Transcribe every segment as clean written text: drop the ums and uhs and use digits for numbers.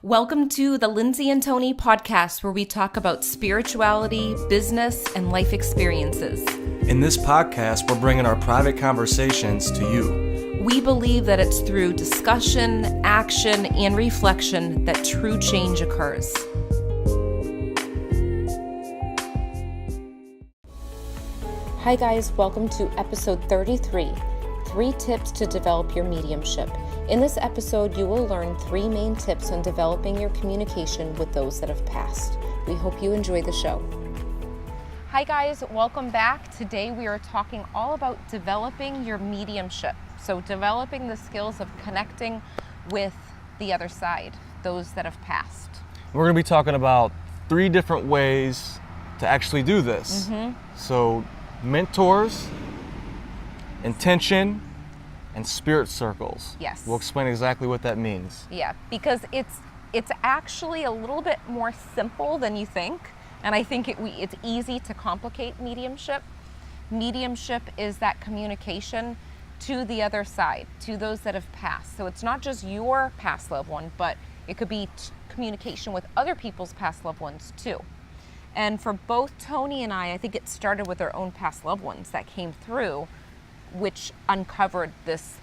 Welcome to the Lindsay and Tony podcast, where we talk about spirituality, business, and life experiences. In this podcast, we're bringing our private conversations to you. We believe that it's through discussion, action, and reflection that true change occurs. Hi guys, welcome to episode 33, 3 tips to develop your mediumship. In this episode, you will learn 3 main tips on developing your communication with those that have passed. We hope you enjoy the show. Hi guys, welcome back. Today we are talking all about developing your mediumship. So developing the skills of connecting with the other side, those that have passed. We're going to be talking about 3 different ways to actually do this. So mentors, intention, and spirit circles. Yes. We'll explain exactly what that means. Yeah, because it's actually a little bit more simple than you think, and I think it's easy to complicate mediumship. Mediumship is that communication to the other side, to those that have passed. So it's not just your past loved one, but it could be communication with other people's past loved ones too. And for both Tony and I think it started with our own past loved ones that came through, which uncovered this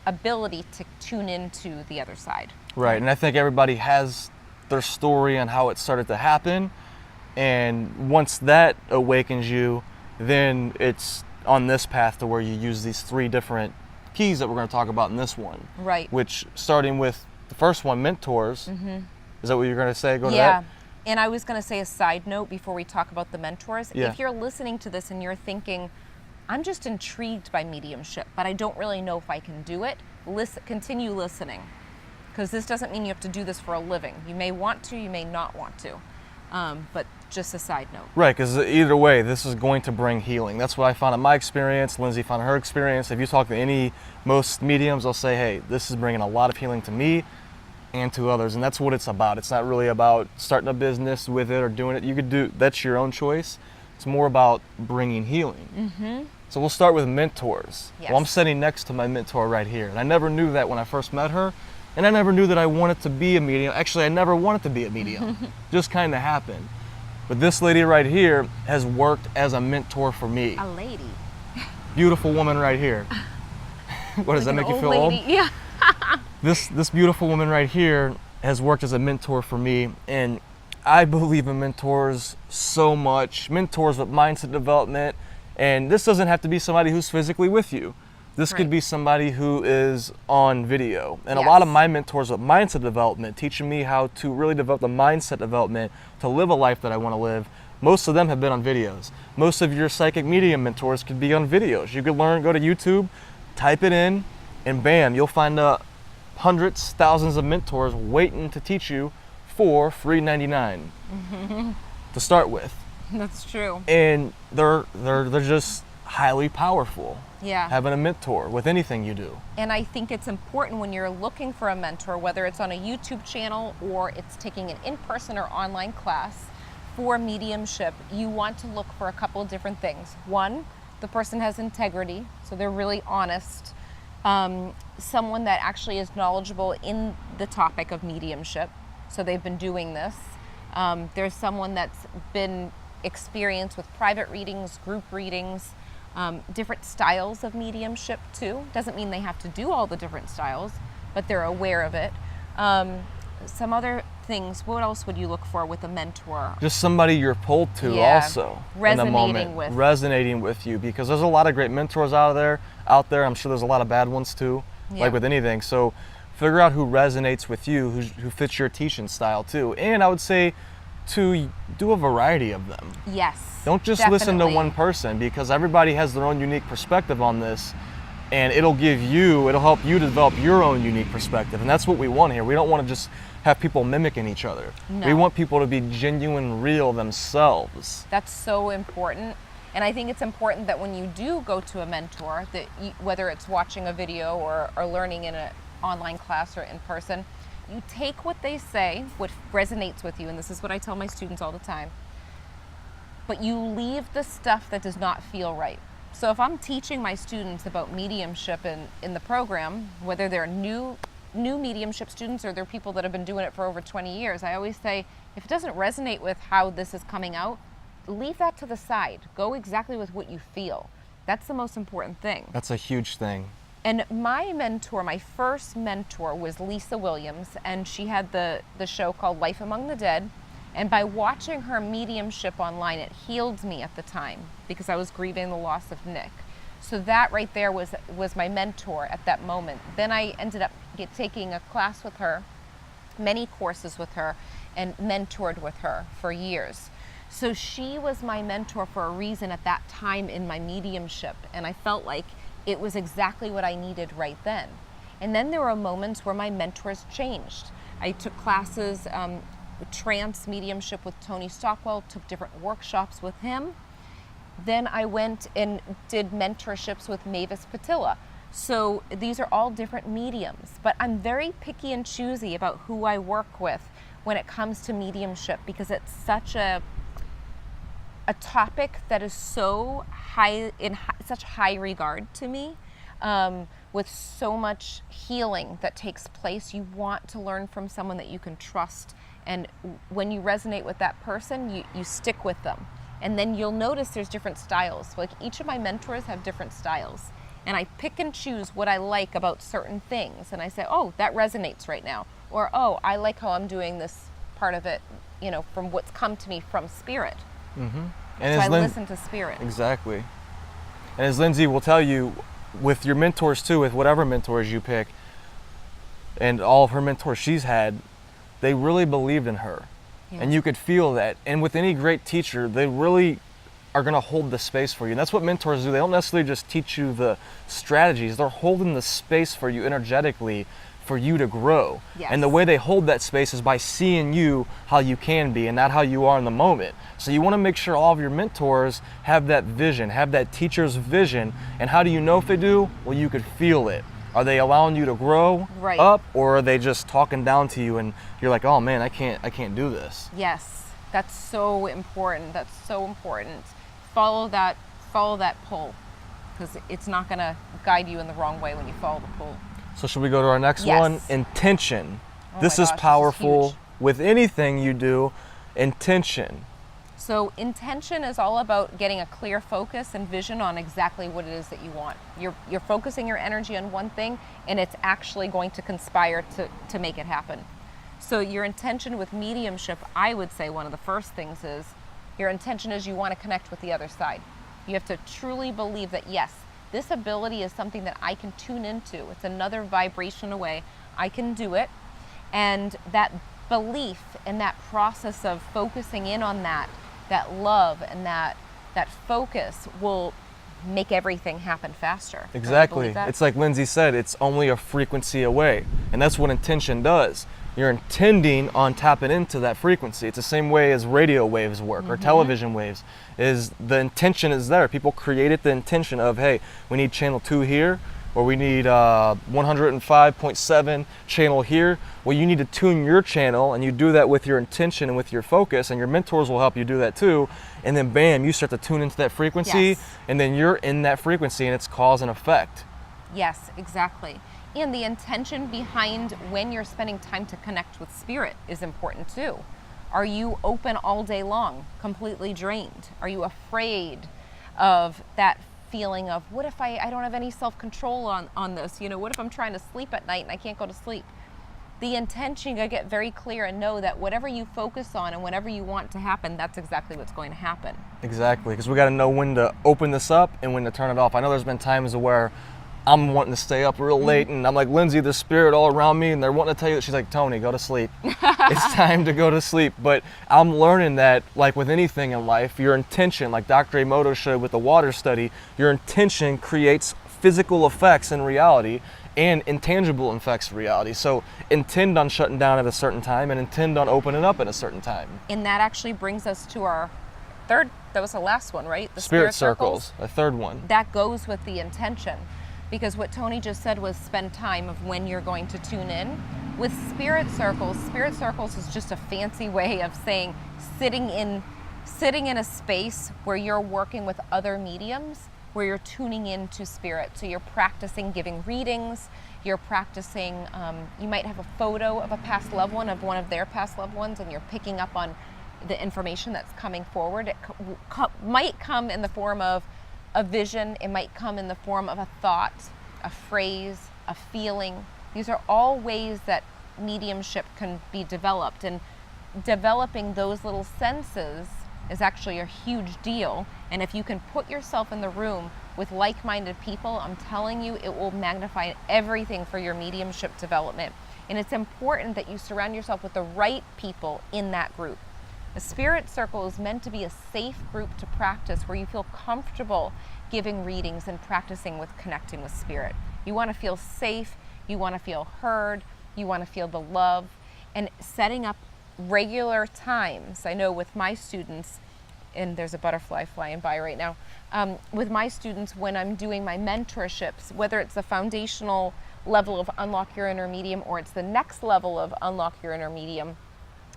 ability to tune into the other side. Right, and I think everybody has their story on how it started to happen, and once that awakens you, then it's on this path to where you use these 3 different keys that we're going to talk about in this one. Right. Which, starting with the first one, mentors, is that what you're going to say? Go to Yeah. that? And I was going to say a side note before we talk about the mentors. Yeah. If you're listening to this and you're thinking, I'm just intrigued by mediumship, but I don't really know if I can do it, continue listening. Because this doesn't mean you have to do this for a living. You may want to, you may not want to. But just a side note. Right, because either way, this is going to bring healing. That's what I found in my experience. Lindsay found in her experience. If you talk to most mediums, they'll say, hey, this is bringing a lot of healing to me and to others. And that's what it's about. It's not really about starting a business with it or doing it. That's your own choice. It's more about bringing healing. So we'll start with mentors. Yes. Well, I'm sitting next to my mentor right here. And I never knew that when I first met her. And I never knew that I wanted to be a medium. Actually, I never wanted to be a medium. Just kind of happened. But this lady right here has worked as a mentor for me. A lady. Beautiful woman right here. What, does that make you feel old? Yeah. This beautiful woman right here has worked as a mentor for me, and I believe in mentors so much. Mentors with mindset development, and this doesn't have to be somebody who's physically with you. This could be somebody who is on video. And a lot of my mentors with mindset development, teaching me how to really develop the mindset development to live a life that I want to live, most of them have been on videos. Most of your psychic medium mentors could be on videos. You could learn, go to YouTube, type it in, and bam, you'll find hundreds, thousands of mentors waiting to teach you for free $99 to start with. That's true. And they're just highly powerful. Yeah. Having a mentor with anything you do. And I think it's important when you're looking for a mentor, whether it's on a YouTube channel or it's taking an in-person or online class for mediumship, you want to look for a couple of different things. One, the person has integrity, so they're really honest. Someone that actually is knowledgeable in the topic of mediumship, so they've been doing this. There's someone that's been experienced with private readings, group readings, different styles of mediumship too. Doesn't mean they have to do all the different styles, but they're aware of it. Some other things, what else would you look for with a mentor? Just somebody you're pulled to also in the moment. Resonating with you, because there's a lot of great mentors out there. I'm sure there's a lot of bad ones too, like with anything. So figure out who resonates with you, who fits your teaching style too. And I would say to do a variety of them. Yes. Don't just listen to one person, because everybody has their own unique perspective on this, and it'll help you develop your own unique perspective. And that's what we want here. We don't want to just have people mimicking each other. No. We want people to be genuine, real themselves. That's so important. And I think it's important that when you do go to a mentor, that whether it's watching a video or learning in an online class or in person, you take what they say, what resonates with you, and this is what I tell my students all the time, but you leave the stuff that does not feel right. So if I'm teaching my students about mediumship in the program, whether they're new new mediumship students, or they're people that have been doing it for over 20 years, I always say, if it doesn't resonate with how this is coming out, leave that to the side. Go exactly with what you feel. That's the most important thing. That's a huge thing. And my mentor, my first mentor, was Lisa Williams, and she had the show called Life Among the Dead. And by watching her mediumship online, it healed me at the time because I was grieving the loss of Nick. So that right there was my mentor at that moment. Then I ended up taking a class with her, many courses with her, and mentored with her for years. So she was my mentor for a reason at that time in my mediumship, and I felt like it was exactly what I needed right then. And then there were moments where my mentors changed. I took classes, trance mediumship with Tony Stockwell, took different workshops with him. Then I went and did mentorships with Mavis Patilla. So these are all different mediums, but I'm very picky and choosy about who I work with when it comes to mediumship, because it's such a topic that is so such high regard to me, with so much healing that takes place. You want to learn from someone that you can trust, and when you resonate with that person, you stick with them. And then you'll notice there's different styles. Like each of my mentors have different styles, and I pick and choose what I like about certain things, and I say, oh, that resonates right now, or oh, I like how I'm doing this part of it, from what's come to me from spirit. Mm-hmm. And so I listen to spirit. Exactly. And as Lindsay will tell you, with your mentors too, with whatever mentors you pick, and all of her mentors she's had, they really believed in her. Yeah. And you could feel that. And with any great teacher, they really are going to hold the space for you. And that's what mentors do. They don't necessarily just teach you the strategies. They're holding the space for you energetically for you to grow. Yes. And the way they hold that space is by seeing you how you can be and not how you are in the moment. So you want to make sure all of your mentors have that vision, have that teacher's vision. And how do you know if they do? Well, you could feel it. Are they allowing you to grow up, or are they just talking down to you and you're like, oh man, I can't do this? Yes, that's so important. That's so important. Follow that pull, because it's not going to guide you in the wrong way when you follow the pull. So should we go to our next one? Intention. This is powerful. This is with anything you do. Intention. So intention is all about getting a clear focus and vision on exactly what it is that you want. You're focusing your energy on one thing, and it's actually going to conspire to make it happen. So your intention with mediumship, I would say one of the first things is, your intention is you want to connect with the other side. You have to truly believe that, yes, this ability is something that I can tune into. It's another vibration away. I can do it. And that belief and that process of focusing in on that love and that focus will make everything happen faster. Exactly. It's like Lindsay said, it's only a frequency away. And that's what intention does. You're intending on tapping into that frequency. It's the same way as radio waves work, or television waves. Is the intention is there. People created the intention of, hey, we need channel 2 here, or we need 105.7 channel here. Well, you need to tune your channel, and you do that with your intention and with your focus, and your mentors will help you do that too. And then bam, you start to tune into that frequency, and then you're in that frequency, and it's cause and effect. Yes, exactly. And the intention behind when you're spending time to connect with spirit is important too. Are you open all day long, completely drained? Are you afraid of that feeling of, what if I don't have any self-control on this? What if I'm trying to sleep at night and I can't go to sleep? The intention, you gotta get very clear and know that whatever you focus on and whatever you want to happen, that's exactly what's going to happen. Exactly, because we gotta know when to open this up and when to turn it off. I know there's been times where I'm wanting to stay up real late, and I'm like, Lindsay, there's spirit all around me, and they're wanting to tell you that. She's like, Tony, go to sleep. It's time to go to sleep. But I'm learning that, like with anything in life, your intention, like Dr. Emoto showed with the water study, your intention creates physical effects in reality and intangible effects in reality. So intend on shutting down at a certain time and intend on opening up at a certain time. And that actually brings us to our third, that was the last one, right? The spirit circles, a third one. That goes with the intention. Because what Tony just said was spend time of when you're going to tune in. With spirit circles is just a fancy way of saying sitting in a space where you're working with other mediums where you're tuning into spirit. So you're practicing giving readings, you're practicing, you might have a photo of a past loved one, of one of their past loved ones, and you're picking up on the information that's coming forward. It might come in the form of a vision, it might come in the form of a thought, a phrase, a feeling. These are all ways that mediumship can be developed, and developing those little senses is actually a huge deal. And if you can put yourself in the room with like-minded people, I'm telling you, it will magnify everything for your mediumship development. And it's important that you surround yourself with the right people in that group. A spirit circle is meant to be a safe group to practice, where you feel comfortable giving readings and practicing with connecting with spirit. You want to feel safe, you want to feel heard, you want to feel the love, and setting up regular times. I know with my students, and there's a butterfly flying by right now, with my students, when I'm doing my mentorships, whether it's the foundational level of Unlock Your Inner Medium or it's the next level of Unlock Your Inner Medium,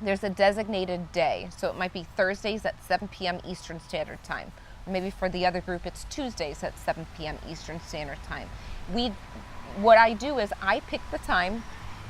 there's a designated day. So it might be Thursdays at 7 p.m. Eastern Standard Time. Or maybe for the other group, it's Tuesdays at 7 p.m. Eastern Standard Time. What I do is I pick the time,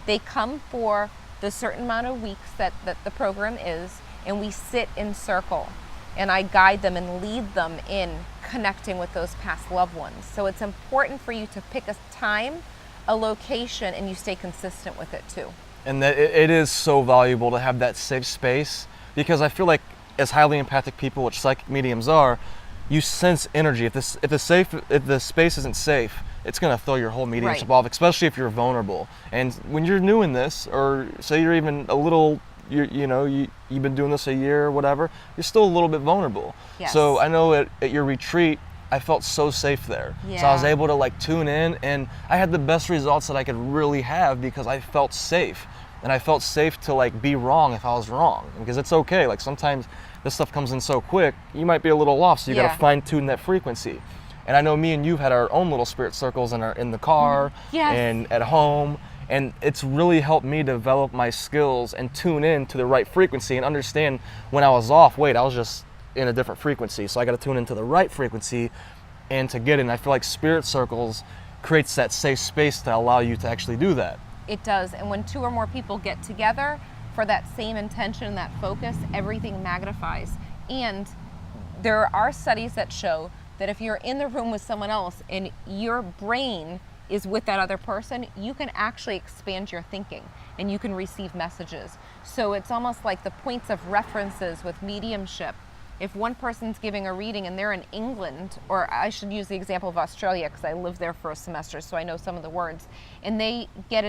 they come for the certain amount of weeks that the program is, and we sit in circle. And I guide them and lead them in connecting with those past loved ones. So it's important for you to pick a time, a location, and you stay consistent with it too. And that it is so valuable to have that safe space, because I feel like as highly empathic people, which psychic mediums are, you sense energy. If the space isn't safe, it's going to throw your whole mediumship off, especially if you're vulnerable. And when you're new in this, or say you're even a little, you've been doing this a year or whatever, you're still a little bit vulnerable. Yes. So I know at your retreat, I felt so safe there. Yeah. So I was able to like tune in, and I had the best results that I could really have because I felt safe. And I felt safe to like be wrong if I was wrong, because it's okay. Like sometimes this stuff comes in so quick, you might be a little off, so you got to fine tune that frequency. And I know me and you had our own little spirit circles in the car and at home, and it's really helped me develop my skills and tune in to the right frequency and understand when I was off. Wait, I was just in a different frequency, so I got to tune into the right frequency and to get in. I feel like spirit circles creates that safe space to allow you to actually do that. It does, and when two or more people get together for that same intention, that focus, everything magnifies. And there are studies that show that if you're in the room with someone else and your brain is with that other person, you can actually expand your thinking and you can receive messages. So it's almost like the points of references with mediumship. If one person's giving a reading and they're in England, or I should use the example of Australia because I lived there for a semester, so I know some of the words, and they get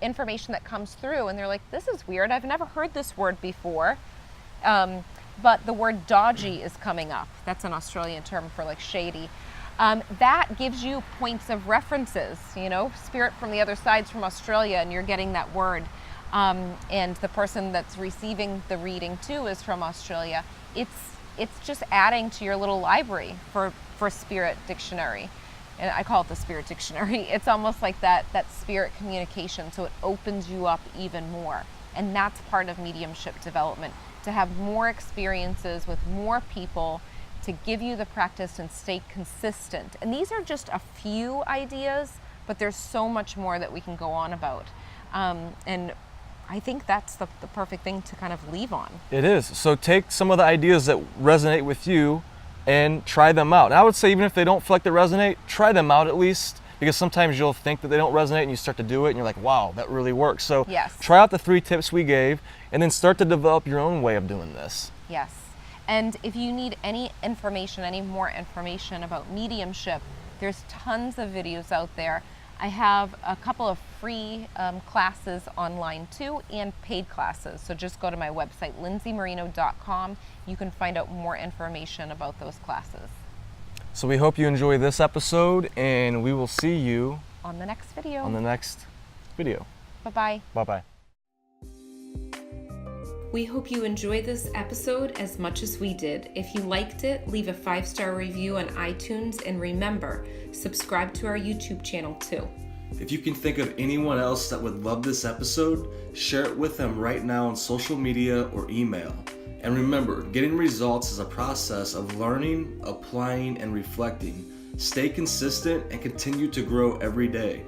information that comes through and they're like, this is weird, I've never heard this word before, but the word dodgy is coming up. That's an Australian term for like shady. That gives you points of references, spirit from the other side's from Australia and you're getting that word. And the person that's receiving the reading too is from Australia. It's just adding to your little library for spirit dictionary. And I call it the spirit dictionary. It's almost like that spirit communication, so it opens you up even more. And that's part of mediumship development, to have more experiences with more people, to give you the practice and stay consistent. And these are just a few ideas, but there's so much more that we can go on about. And I think that's the perfect thing to kind of leave on. It is. So take some of the ideas that resonate with you and try them out. And I would say even if they don't feel like they resonate, try them out at least, because sometimes you'll think that they don't resonate and you start to do it and you're like, wow, that really works. So try out the 3 tips we gave and then start to develop your own way of doing this. Yes. And if you need any more information about mediumship, there's tons of videos out there. I have a couple of free classes online too, and paid classes. So just go to my website, lindsaymarino.com. You can find out more information about those classes. So we hope you enjoy this episode, and we will see you on the next video. Bye-bye. Bye-bye. We hope you enjoyed this episode as much as we did. If you liked it, leave a 5-star review on iTunes, and remember, subscribe to our YouTube channel too. If you can think of anyone else that would love this episode, share it with them right now on social media or email. And remember, getting results is a process of learning, applying, and reflecting. Stay consistent and continue to grow every day.